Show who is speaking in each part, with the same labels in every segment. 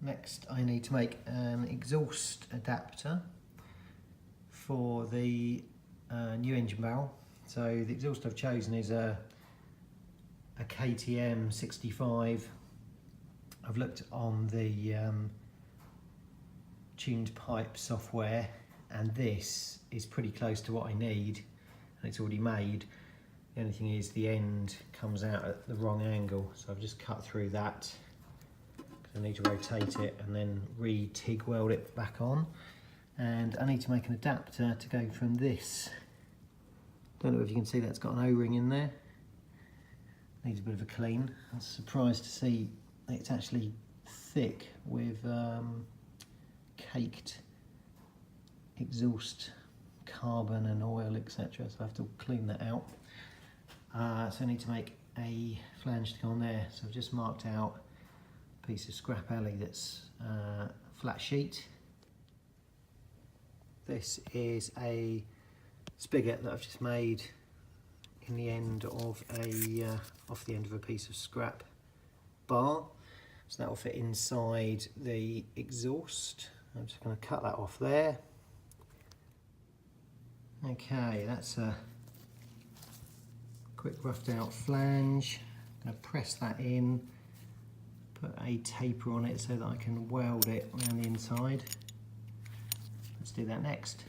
Speaker 1: Next I need to make an exhaust adapter for the new engine barrel. So the exhaust I've chosen is a KTM 65. I've looked on the tuned pipe software, and this is pretty close to what I need, and it's already made. The only thing is the end comes out at the wrong angle, so I've just cut through that. I need to rotate it and then re-TIG weld it back on, and I need to make an adapter to go from this. Don't know if you can see that's got an O-ring in there. Needs a bit of a clean. I was surprised to see it's actually thick with caked exhaust carbon and oil, etc. So I have to clean that out. So I need to make a flange to go on there. So I've just marked out a piece of scrap alley that's flat sheet. This is a spigot that I've just made in the end of off the end of a piece of scrap bar. So that will fit inside the exhaust. I'm just going to cut that off there. Okay, that's a quick roughed out flange. I'm going to press that in, put a taper on it so that I can weld it around the inside. Let's do that next.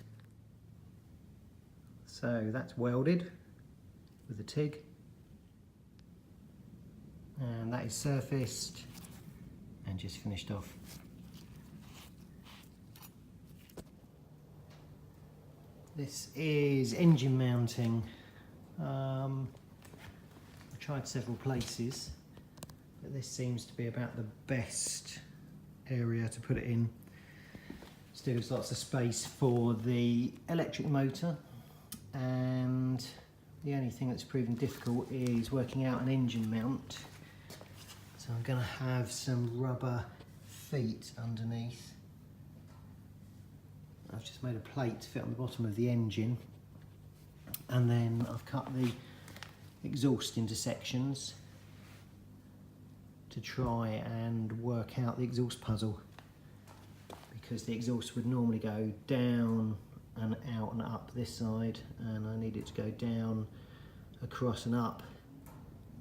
Speaker 1: So that's welded with a TIG, and that is surfaced and just finished off. This is engine mounting. I've tried several places, but this seems to be about the best area to put it in. Still leaves lots of space for the electric motor, and the only thing that's proven difficult is working out an engine mount. So I'm going to have some rubber feet underneath. I've just made a plate to fit on the bottom of the engine, and then I've cut the exhaust into sections to try and work out the exhaust puzzle, because the exhaust would normally go down and out and up this side, and I need it to go down, across and up,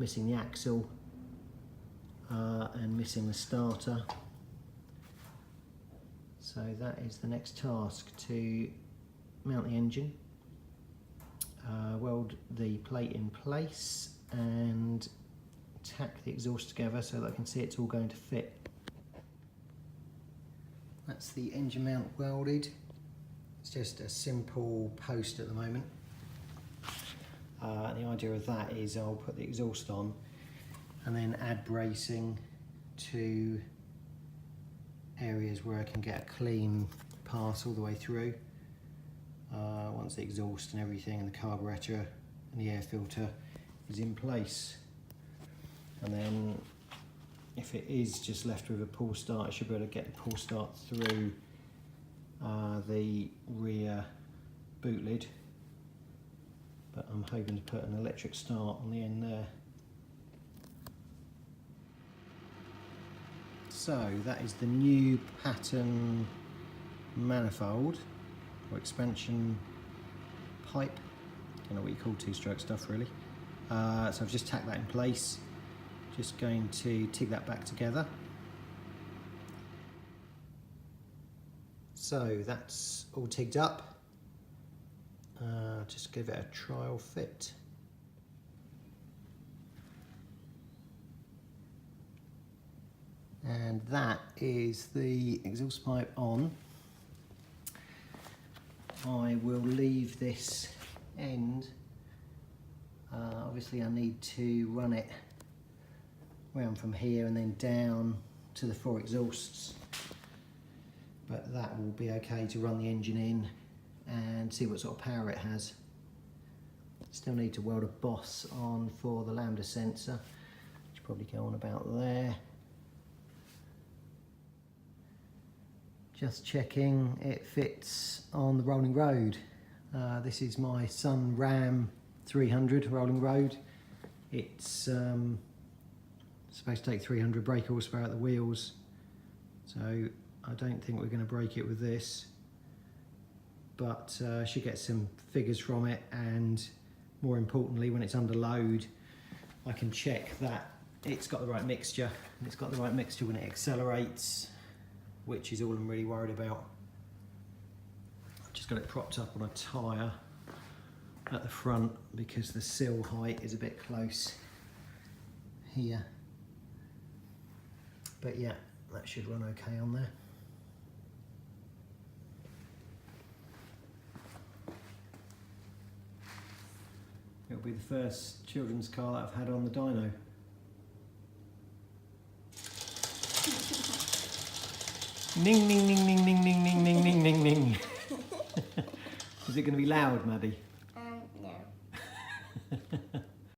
Speaker 1: missing the axle and missing the starter. So that is the next task, to mount the engine, weld the plate in place and tack the exhaust together so that I can see it's all going to fit. That's the engine mount welded. It's just a simple post at the moment. The idea of that is I'll put the exhaust on and then add bracing to areas where I can get a clean pass all the way through. Once the exhaust and everything and the carburetor and the air filter is in place. And then if it is just left with a pull start, I should be able to get the pull start through the rear boot lid, but I'm hoping to put an electric start on the end there. So that is the new pattern manifold or expansion pipe. I don't know what you call two-stroke stuff really. So I've just tacked that in place. Just going to TIG that back together. So that's all TIGged up. Just give it a trial fit. And that is the exhaust pipe on. I will leave this end. Obviously I need to run it round from here and then down to the 4 exhausts, but that will be okay to run the engine in and see what sort of power it has. Still need to weld a boss on for the lambda sensor, which probably go on about there. Just checking it fits on the rolling road. This is my Sun Ram 300 rolling road. It's supposed to take 300 brake horsepower at the wheels, So I don't think we're going to break it with this, but I should get some figures from it, and more importantly, when it's under load, I can check that it's got the right mixture, and it's got the right mixture when it accelerates, which is all I'm really worried about. I've just got it propped up on a tyre at the front because the sill height is a bit close here. But yeah, that should run okay on there. It'll be the first children's car that I've had on the dyno. Ning, ning, ning, ning, ning, ning, ning, ning, ning, ning, ning. Is it going to be loud, Maddie?
Speaker 2: No.